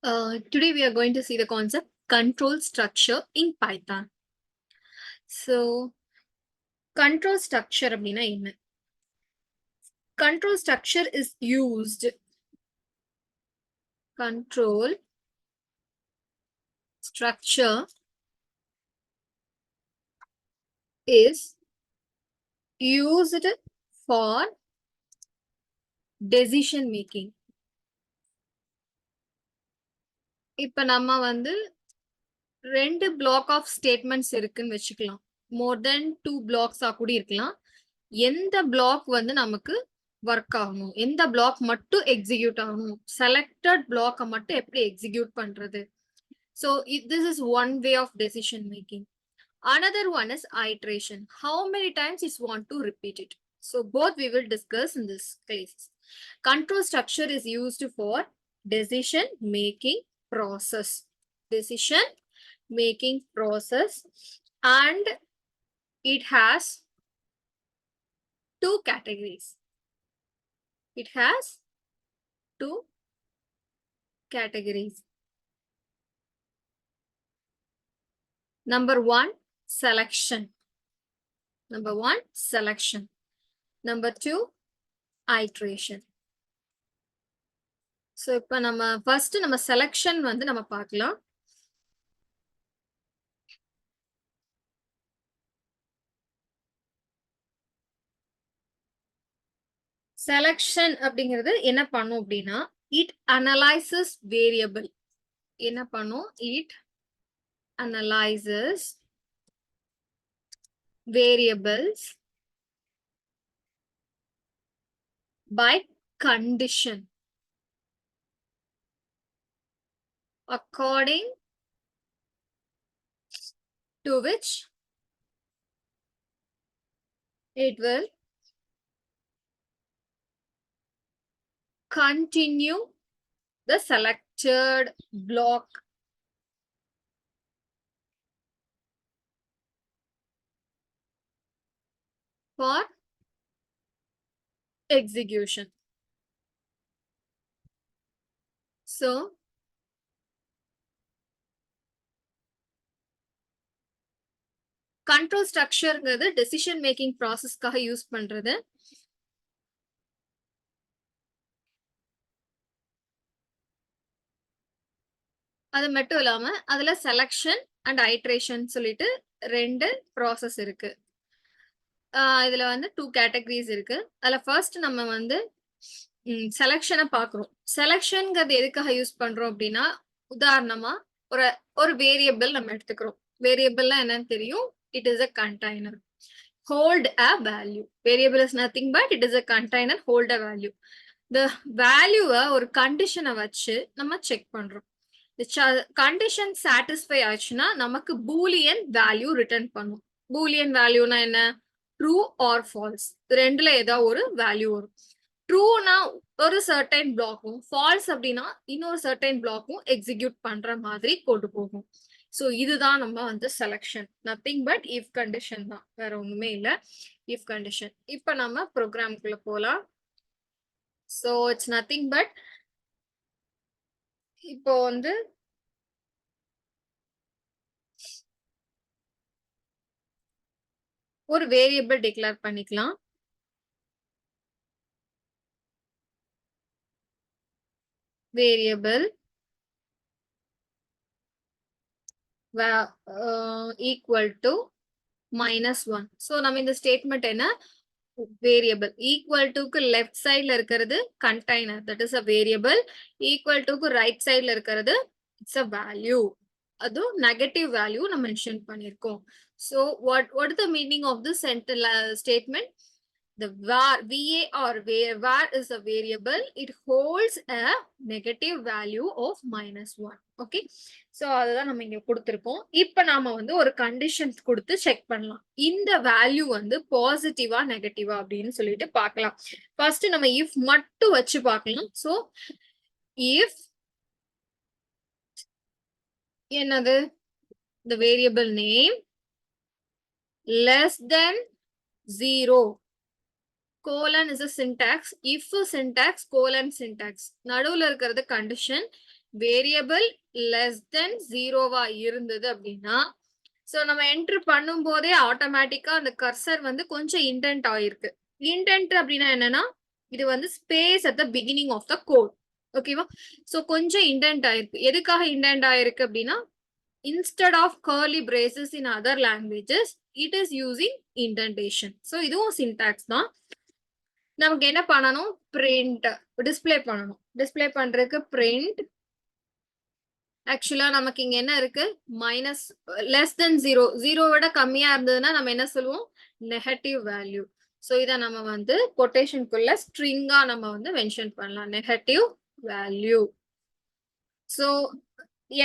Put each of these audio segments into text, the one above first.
Today we are going to see the concept control structure in Python. So, control structure அப்படின்னா என்ன? Control structure is used. Control structure is used for decision making. இப்ப நம்ம வந்து ரெண்டு black of statements இருக்குன்னு வச்சுக்கலாம். மோர் தென் 2 பிளாக்ஸா கூட இருக்கலாம். எந்த பிளாக் வந்து நமக்கு ஒர்க் ஆகணும், எந்த பிளாக் மட்டும் எக்ஸிக்யூட் ஆகணும், செலக்டட் பிளாக்கை மட்டும் எப்படி எக்ஸிக்யூட் பண்றது. So this is one way of decision making. Another one is iteration. How many times you want to repeat it. So both we will discuss in this case. Control structure is used for decision making process. Decision making process, and it has two categories. It has two categories. Number one, selection. Number one, selection. Number two, iteration. So இப்ப நம்ம first நம்ம selection வந்து நம்ம பார்க்கலாம். Selection அப்படிங்கிறது என்ன பண்ணும் அப்படின்னா, it analyzes variable. என்ன பண்ணும்? It analyzes variables by condition according to which it will continue the selected block for execution. So control structureங்கிறது decision making processக்காக யூஸ் பண்றது. அது மட்டும் இல்லாம அதுல செலக்ஷன் அண்ட் ஐட்ரேஷன் சொல்லிட்டு ரெண்டு ப்ராசஸ் இருக்கு. இதுல வந்து 2 கேட்டகரிஸ் இருக்கு. அதுல ஃபர்ஸ்ட் நம்ம வந்து செலக்ஷனை பார்க்குறோம். செலக்ஷன்ங்கிறது எதுக்காக யூஸ் பண்றோம் அப்படின்னா, உதாரணமா ஒரு வேரியபிள் நம்ம எடுத்துக்கிறோம். வேரியபிள்னா என்னன்னு தெரியும்? It is a container. Hold a value. Variable is nothing but it is a container, hold a value. The value ஒரு கண்டிஷனை வச்சு நம்ம செக் பண்றோம். கண்டிஷன் சாட்டிஸ்ஃபை ஆச்சுன்னா நமக்கு பூலியன் வேல்யூ ரிட்டர்ன் பண்ணும். பூலியன் வேல்யூனா என்ன? ட்ரூ ஆர் ஃபால்ஸ், ரெண்டுல ஏதாவது ஒரு வேல்யூ வரும். ட்ரூனா ஒரு சர்டைன் பிளாக்கும், ஃபால்ஸ் அப்படின்னா இன்னொரு சர்டைன் பிளாக்கும் எக்ஸிக்யூட் பண்ற மாதிரி கொண்டு போகும். ஸோ இதுதான் நம்ம வந்து selection. Nothing but if condition தான், வேற ஒண்ணுமே இல்லை. If condition. இப்ப நம்ம ப்ரோக்ராம்குள்ள போலாம். ஸோ இட்ஸ் நத்திங் பட் இப்போ வந்து ஒரு வேரியபிள் டிக்ளேர் பண்ணிக்கலாம். Variable equal to -1. ஸோ நம்ம இந்த ஸ்டேட்மெண்ட் என்ன? வேரியபிள் ஈக்குவல் டுக்கு லெஃப்ட் சைட்ல இருக்கிறது container, that is a variable. Equal டுக்கு ரைட் சைட்ல இருக்கிறது இட்ஸ் அ வேல்யூ. அதுவும் நெகட்டிவ் வேல்யூ நம்ம மென்ஷன் பண்ணியிருக்கோம். So what is the meaning of this statement? The var var is a variable. It holds a negative value of -1. Okay, so அதுதான் நம்ம இங்க கொடுத்திருக்கோம். இப்ப நாம வந்து ஒரு கண்டிஷன்ஸ் கொடுத்து செக் பண்ணலாம். இந்த வேல்யூ வந்து பாசிட்டிவா நெகட்டிவா அப்படின்னு சொல்லிட்டு பார்க்கலாம். ஃபர்ஸ்ட் நம்ம இஃப் மட்டும் வச்சு பார்க்கலாம். சோ இஃப் என்னது? the variable name less than 0. colon is a syntax. if syntax colon syntax. நடுவுல இருக்கிறது கண்டிஷன். வேரியபிள் லெஸ் தென் 0வா இருந்தது அப்படின்னா சோ நம்ம என்டர் பண்ணும் போதே ஆட்டோமேட்டிக்கா அந்த கர்சர் வந்து கொஞ்சம் இன்டென்ட் ஆயிருக்கு. இன்டென்ட் அப்படின்னா என்னன்னா இது வந்து space at the beginning of the code. ஓகேவா? சோ கொஞ்சம் இன்டென்ட் ஆயிருக்கு. எதுக்காக இன்டென்ட் ஆயிருக்கு அப்படின்னா instead of curly braces in other languages it is using indentation. so இதுவும் syntax தான். நமக்கு என்ன பண்ணணும்? print display பண்ணணும். display பண்றதுக்கு print ஆக்சுவலா நமக்கு இங்க என்ன இருக்கு? மைனஸ் லெஸ் தென் 0 0 விட கம்மியா இருந்ததுன்னா நம்ம என்ன சொல்லுவோம்? Negative value. சோ இத நம்ம வந்து கொட்டேஷனுக்குள்ள ஸ்ட்ரிங்கா நம்ம வந்து மென்ஷன் பண்ணலாம். Negative value. So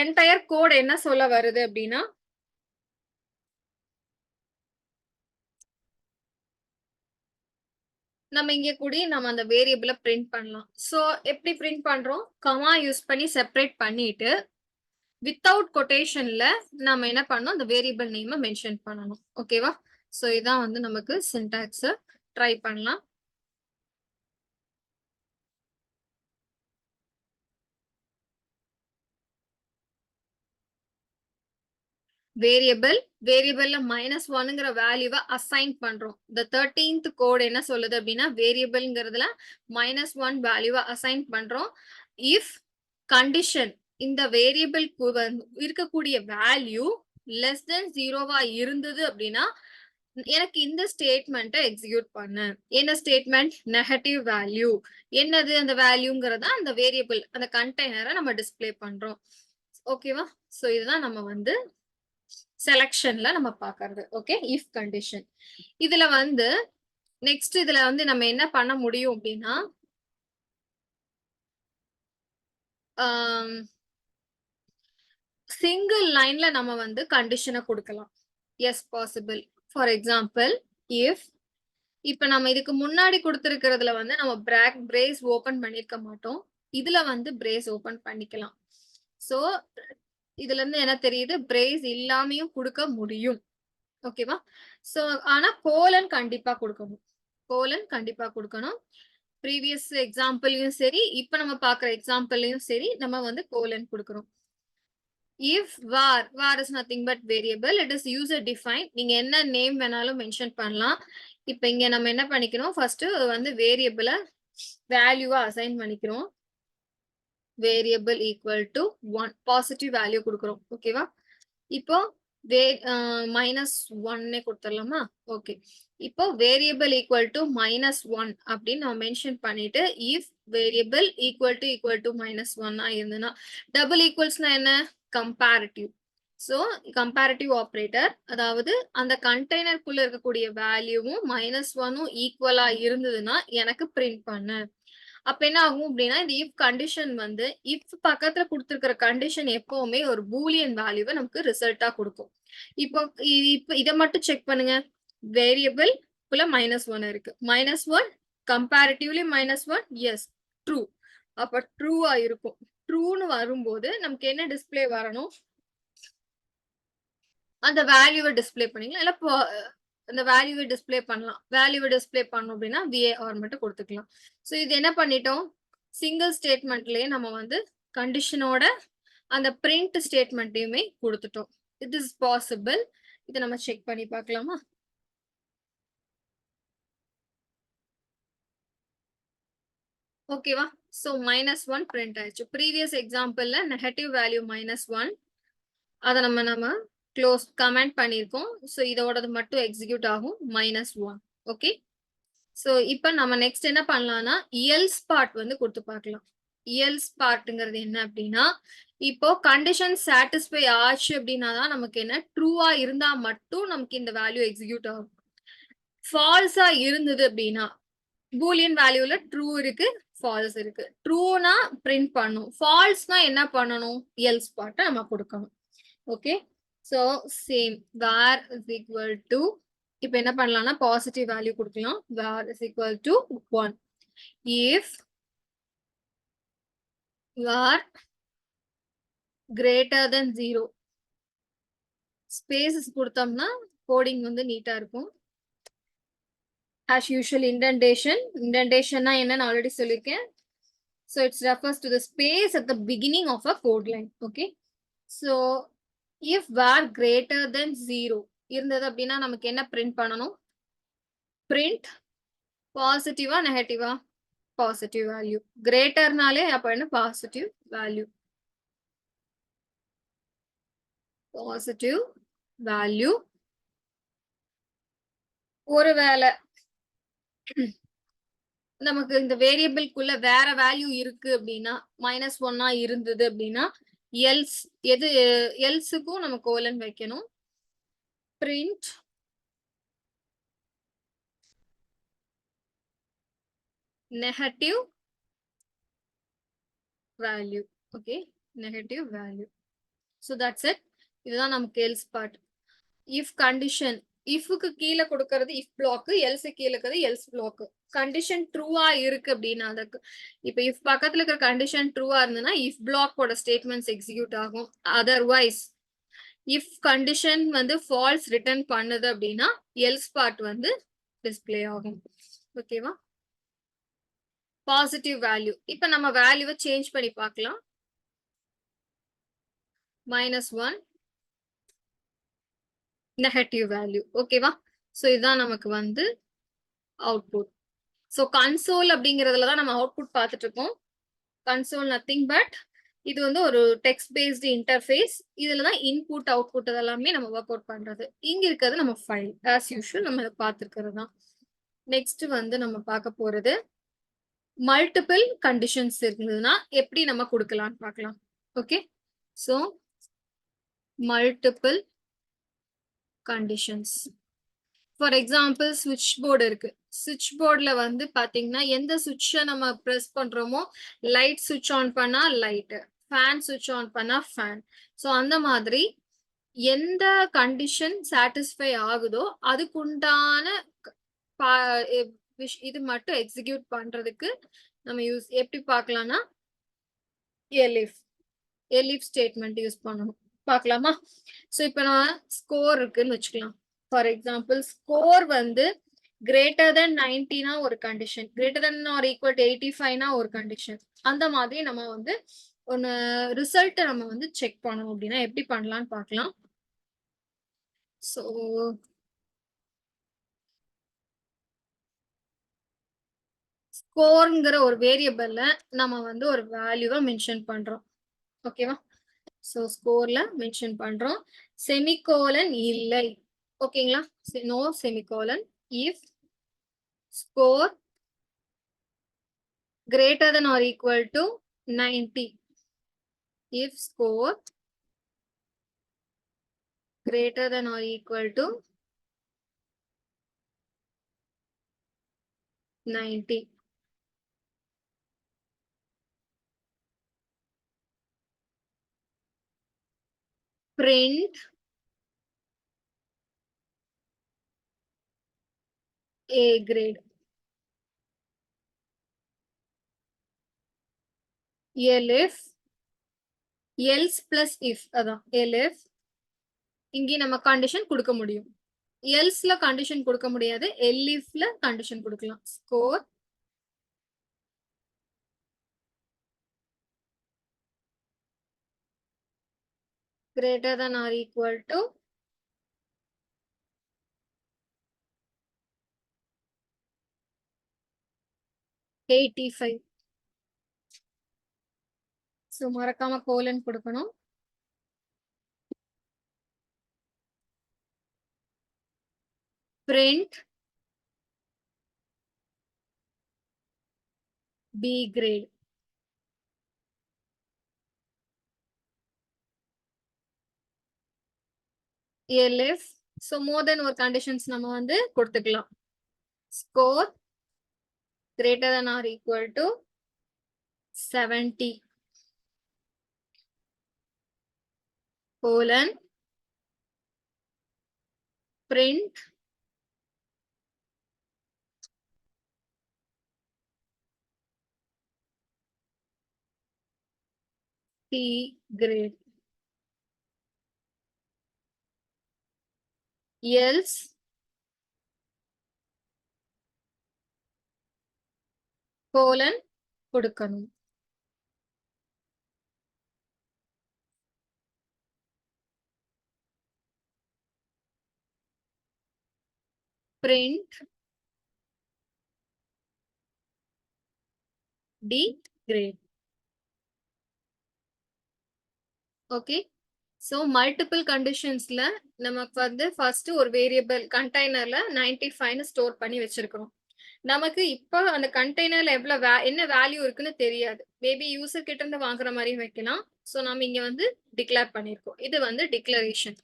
entire code என்ன சொல்ல வருது அப்படின்னா நம்ம இங்க கூடி நம்ம அந்த வேரியபிள பிரிண்ட் பண்ணலாம். சோ எப்படி பிரிண்ட் பண்றோம்? கமா யூஸ் பண்ணி செப்பரேட் பண்ணிட்டு வித்தவுட் கொட்டேஷன்ல நம்ம என்ன பண்ணணும்? அந்த வேரியபிள் நேம் மென்ஷன் பண்ணணும். ஓகேவா? சோ இதான் வந்து நமக்கு சின்டாக்ஸ். ட்ரை பண்ணலாம். வேரியபிள்ல -1ங்கிற வேல்யூவை அசைன் பண்றோம். the 13th கோட் என்ன சொல்லுது அப்படின்னா வேரியபிள்ங்கிறதுல -1 வேல்யூவை அசைன் பண்றோம். இஃப் கண்டிஷன் இந்த வேரியபிள்க்கு இருக்கக்கூடிய வேல்யூ லெஸ் தென் 0வா இருந்தது அப்படின்னா எனக்கு இந்த ஸ்டேட்மெண்ட்டை எக்ஸிக்யூட் பண்ணு. என்ன ஸ்டேட்மெண்ட்? Negative value. என்னது அந்த வேல்யூங்கிறத அந்த வேரியபிள் அந்த கண்டெய்னரை நம்ம டிஸ்பிளே பண்றோம். ஓகேவா? சோ இதுதான் நம்ம வந்து செலக்ஷன்ல நம்ம பாக்குறது. Okay, if condition. இதுல வந்து நெக்ஸ்ட் இதுல வந்து நம்ம என்ன பண்ண முடியும் அப்படின்னா சிங்கிள் லைன்ல நம்ம வந்து கண்டிஷனை கொடுக்கலாம். Yes possible. For example if இப்ப நம்ம இதுக்கு முன்னாடி கொடுத்திருக்கிறதுல வந்து நம்ம பிரேஸ் ஓபன் பண்ணிருக்க மாட்டோம். இதுல வந்து பிரேஸ் ஓபன் பண்ணிக்கலாம். சோ இதுல இருந்து என்ன தெரியுது? பிரேஸ் இல்லாமையும் கொடுக்க முடியும். ஓகேவா? சோ ஆனா கோலன் கண்டிப்பா கொடுக்கணும். கோலன் கண்டிப்பா கொடுக்கணும். ப்ரீவியஸ் எக்ஸாம்பிள்லயும் சரி, இப்ப நம்ம பாக்குற எக்ஸாம்பிள்லயும் சரி நம்ம வந்து கோலன் கொடுக்கிறோம். if var is nothing but variable, it is user defined. நீங்க என்ன நேம் வேணாலும் மென்ஷன் பண்ணலாம். இப்ப இங்க நம்ம என்ன பண்ணிக்கிறோம்? ஃபர்ஸ்ட் வந்து வேரியபிள வேல்யூவா அசைன் பண்ணிக்கிறோம். Variable equal to 1 positive value கொடுக்கிறோம். ஓகேவா? இப்போ -1 கொடுத்துடலாமா? ஓகே. இப்போ வேரியபிள் ஈக்குவல் டு -1 அப்படின்னு நம்ம மென்ஷன் பண்ணிட்டு இஃப் வேரியபிள் ஈக்குவல் டு -1 இருந்ததுன்னா டபுள் ஈக்குவல்ஸ்னா என்ன? கம்பேரிட்டிவ். சோ கம்பேரிட்டிவ் ஆப்ரேட்டர், அதாவது அந்த கண்டெய்னருக்குள்ள இருக்கக்கூடிய வேல்யூவும் -1ம் ஈக்குவலா இருந்ததுன்னா எனக்கு பிரிண்ட் பண்ணு. அப்ப என்ன ஆகும் அப்படின்னா இந்த இஃப் கண்டிஷன் வந்து இஃப் பக்கத்துல கொடுத்திருக்கிற கண்டிஷன் எப்பவுமே ஒரு பூலியன் வேல்யூவை நமக்கு ரிசல்ட்டா கொடுக்கும். இப்போ இதை மட்டும் செக் பண்ணுங்க. வேரியபிள் குள்ள -1 இருக்கு. -1 கம்பேரிட்டிவ்லி -1 எஸ் ட்ரூ. அப்ப ட்ரூவா இருக்கும். ட்ரூன்னு வரும்போது நமக்கு என்ன டிஸ்பிளே வரணும்? அந்த வேல்யூவை டிஸ்பிளே பண்ணிக்கலாம். இல்ல அந்த வேல்யூவை டிஸ்பிளே பண்ணலாம். வேல்யூவை டிஸ்பிளே பண்ணணும் அப்படின்னா VAR மட்டும் கொடுத்துக்கலாம். சோ இது என்ன பண்ணிட்டோம்? சிங்கிள் ஸ்டேட்மெண்ட்லயே நம்ம வந்து கண்டிஷனோட அந்த பிரிண்ட் ஸ்டேட்மெண்ட்டையுமே கொடுத்துட்டோம். It is possible. இதை நம்ம செக் பண்ணி பார்க்கலாமா? ஓகேவா? சோ -1 பிரிண்ட் ஆயிடுச்சு. ப்ரீவியஸ் எக்ஸாம்பிள்ல நெகட்டிவ் வேல்யூ -1 அதை நம்ம க்ளோஸ் கமெண்ட் பண்ணிருக்கோம். சோ இதோடது மட்டும் எக்ஸிக்யூட் ஆகும் -1. ஓகே. சோ இப்போ நம்ம நெக்ஸ்ட் என்ன பண்ணலாம்னா எல்ஸ் பார்ட் வந்து கொடுத்து பார்க்கலாம். எல்ஸ் பார்ட்ங்கிறது என்ன அப்படின்னா இப்போ கண்டிஷன் சாட்டிஸ்ஃபை ஆச்சு அப்படின்னா தான் நமக்கு என்ன ட்ரூவா இருந்தா மட்டும் நமக்கு இந்த வேல்யூ எக்ஸிக்யூட் ஆகும். ஃபால்ஸா இருந்தது அப்படின்னா பூலியன் வேல்யூல ட்ரூ இருக்கு, ஃபால்ஸ் இருக்கு. ட்ரூனா பிரிண்ட் பண்ணும், ஃபால்ஸ்னா என்ன பண்ணணும்? எல்ஸ் பார்ட்டை நம்ம கொடுக்கணும். Okay. So same var is equal to இப்போ என்ன பண்ணலாம்னா பாசிட்டிவ் வேல்யூ கொடுக்கலாம். var is equal to 1 if var greater than 0 spaces கொடுத்தோம்னா கோடிங் வந்து நீட்டா இருக்கும். as usual indentation. indentation என்னன்னு ஆல்ரெடி சொல்லிருக்கேன். So it refers to the space at the beginning of a code line. Okay. So if var greater than 0 இருந்தது அப்படின்னா நமக்கு என்ன print பண்ணணும்? Print பாசிட்டிவா நெகட்டிவா? Positive value. கிரேட்டர்னாலே அப்ப என்ன பாசிட்டிவ் வேல்யூ. Positive value. ஒருவேளை நமக்கு இந்த வேரியபிள்குள்ள வேற வேல்யூ இருக்கு அப்படின்னா -1 இருந்தது அப்படின்னா எல்ஸ் எது எல்ஸுக்கும் நம்ம கோலன் வைக்கணும். Print negative value. Okay, negative value. So that's it. இதுதான் நமக்கு எல்ஸ் பார்ட். இஃப் கண்டிஷன், இஃப்க்கு கீழே கொடுக்கறது இஃப் பிளாக், எல்ஸ் கீழே இருக்கிறது எல்ஸ் பிளாக். கண்டிஷன் ட்ரூவா இருக்கு அப்படின்னா அதுக்கு இப்ப இஃப் பக்கத்துல இருக்கிற கண்டிஷன் ட்ரூவா இருந்ததுன்னா இஃப் பிளாக்கோட ஸ்டேட்மெண்ட்ஸ் எக்ஸிக்யூட் ஆகும். அதர்வைஸ் இஃப் கண்டிஷன் வந்து ஃபால்ஸ் ரிட்டர்ன் பண்ணுது அப்படின்னா எல்ஸ் பார்ட் வந்து டிஸ்பிளே ஆகும். ஓகேவா? Positive value. இப்ப நம்ம வேல்யூவை சேஞ்ச் பண்ணி பார்க்கலாம். -1 நெகட்டிவ் வேல்யூ. ஓகேவா? ஸோ இதுதான் நமக்கு வந்து அவுட்புட். ஸோ கன்சோல் அப்படிங்கிறதுல தான் நம்ம அவுட்புட் பார்த்துட்டு இருக்கோம். கன்சோல் நத்திங் பட் இது வந்து ஒரு டெக்ஸ்ட் பேஸ்டு இன்டர்ஃபேஸ். இதுல தான் இன்புட் அவுட்புட் அதெல்லாமே நம்ம ஒர்க் அவுட் பண்றது. இங்க இருக்கிறது நம்ம ஃபைல். ஆஸ் யூஷுவல் நம்ம பார்த்துருக்கிறது தான். நெக்ஸ்ட் வந்து நம்ம பார்க்க போறது மல்டிபிள் கண்டிஷன்ஸ் இருந்ததுன்னா எப்படி நம்ம கொடுக்கலாம்னு பார்க்கலாம். Okay, so multiple conditions. For example சுவிட்ச் போர்டு இருக்கு. சுவிட்ச் போர்டில் வந்து பார்த்தீங்கன்னா எந்த சுவிட்சை நம்ம ப்ரெஸ் பண்ணுறோமோ லைட் சுவிட்ச் ஆன் பண்ணால் லைட்டு, ஃபேன் சுவிட்ச் ஆன் பண்ணால் ஃபேன். ஸோ அந்த மாதிரி எந்த கண்டிஷன் சாட்டிஸ்ஃபை ஆகுதோ அதுக்குண்டான இது மட்டும் எக்ஸிக்யூட் பண்ணுறதுக்கு நம்ம எப்படி பார்க்கலாம்னா எலிஃப் ஸ்டேட்மெண்ட் யூஸ் பண்ணணும். பார்க்கலாமா? ஸோ இப்போ நான் ஸ்கோர் இருக்குன்னு வச்சுக்கலாம். ஃபார் எக்ஸாம்பிள் ஸ்கோர் வந்து கிரேட்டர் தென் 90னா ஒரு condition, greater than or equal to 85னா ஒரு கண்டிஷன். அந்த மாதிரி நம்ம வந்து ஒன்று ரிசல்ட்டை நம்ம வந்து செக் பண்ணணும் அப்படின்னா எப்படி பண்ணலாம்னு பார்க்கலாம். ஸோ ஸ்கோர்ங்கிற ஒரு வேரியபிள்ல நம்ம வந்து ஒரு வேல்யூவை மென்ஷன் பண்றோம். ஓகேவா? ஸோ ஸ்கோர்ல மென்ஷன் பண்றோம். செமிகோலன் இல்லை. ஓகேங்களா? No semicolon. If score greater than or equal to 90. If score greater than or equal to 90. Print A grade. Elif else plus if அதான் elif இங்கே நம்ம கண்டிஷன் கொடுக்க முடியும். எல்ஸ்ல கண்டிஷன் கொடுக்க முடியாது. elifல கண்டிஷன் கொடுக்கலாம். Score greater than or equal to 85. So மறக்காம கோலன் கொடுக்கணும். print B grade. elif so more than ஒரு கண்டிஷன்ஸ் நம்ம வந்து கொடுத்துக்கலாம். Score greater than or equal to 70 colon print C grade. Else colon கொடுக்கணும். print degrade. Okay. So multiple கண்டிஷன்ஸ்ல நமக்கு வந்து ஃபர்ஸ்ட் ஒரு வேரியபிள் கண்டெய்னர்ல 95ன்னு ஸ்டோர் பண்ணி வச்சிருக்கிறோம். நமக்கு இப்போ அந்த கண்டெய்னர்ல எவ்வளவு என்ன வேல்யூ இருக்குன்னு தெரியாது. மேபி யூசர் கிட்ட இருந்து வாங்குற மாதிரியும் வைக்கலாம். ஸோ நம்ம இங்க வந்து டிக்ளேர் பண்ணிருக்கோம். இது வந்து டிக்ளரேஷன்.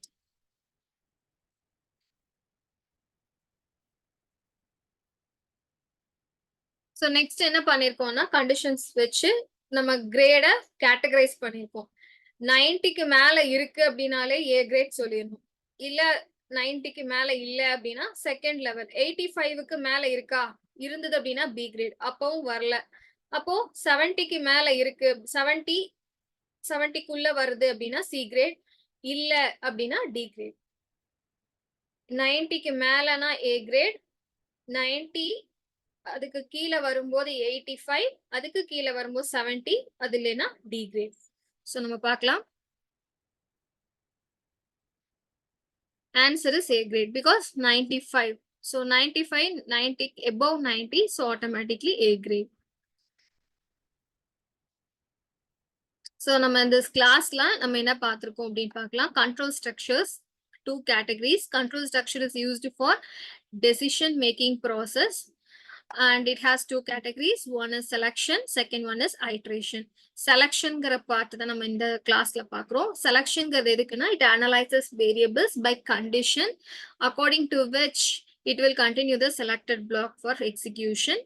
ஸோ நெக்ஸ்ட் என்ன பண்ணிருக்கோம்னா கண்டிஷன்ஸ் வச்சு நம்ம கிரேட கேட்டகரைஸ் பண்ணிருக்கோம். 90க்கு மேல இருக்கு அப்படின்னாலே ஏ கிரேட் சொல்லிடணும். இல்ல 90க்கு மேல இல்ல அப்படின்னா செகண்ட் லெவல். 85க்கு மேல இருக்கா இருந்தது அப்படின்னா பி கிரேட். அப்பவும் வரல. அப்போ 70க்கு மேல இருக்கு 70க்குள்ள வருது அப்படின்னா சி கிரேட். இல்ல அப்படின்னா டி கிரேட். 90க்கு மேலனா ஏ கிரேட். 90 அதுக்கு கீழே வரும்போது 85, அதுக்கு கீழே வரும்போது 70, அது இல்லைன்னா டி கிரேட். ஸோ நம்ம பார்க்கலாம். Answer is A grade because 95. So 95, 90, above 90, so automatically A grade. So நம்ம இந்த கிளாஸ்ல நம்ம என்ன பார்த்திருக்கோம் அப்படின்னு பார்க்கலாம். Control structures, 2 categories. Control structure is used for decision making process. And it has 2 categories. One is selection, second one is iteration. Selection part தான் நம்ம இந்த கிளாஸ்ல பார்க்கிறோம். Selection எதுக்குன்னா it analyzes variables by condition according to which it will continue the selected block for execution.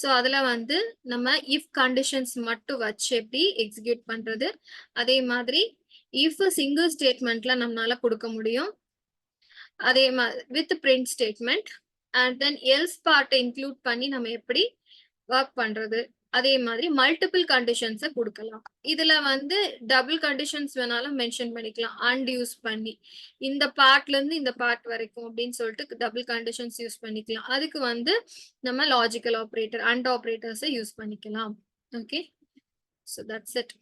So அதுல வந்து நம்ம if conditions மட்டும் வச்சு எப்படி எக்ஸிக்யூட் பண்றது, அதே மாதிரி இஃப் சிங்கிள் ஸ்டேட்மெண்ட்ல நம்மளால கொடுக்க முடியும், அதே மாதிரி with print statement, and then else பார்ட்டை இன்க்ளூட் பண்ணி நம்ம எப்படி ஒர்க் பண்றது, அதே மாதிரி மல்டிபிள் கண்டிஷன்ஸை கொடுக்கலாம். இதுல வந்து டபுள் கண்டிஷன்ஸ் வேணாலும் மென்ஷன் பண்ணிக்கலாம் அண்ட் யூஸ் பண்ணி, இந்த பார்ட்ல இருந்து இந்த பார்ட் வரைக்கும் அப்படின்னு சொல்லிட்டு டபுள் கண்டிஷன்ஸ் யூஸ் பண்ணிக்கலாம். அதுக்கு வந்து நம்ம லாஜிக்கல் ஆப்ரேட்டர் அண்ட் ஆப்ரேட்டர்ஸை யூஸ் பண்ணிக்கலாம். Okay, so that's it.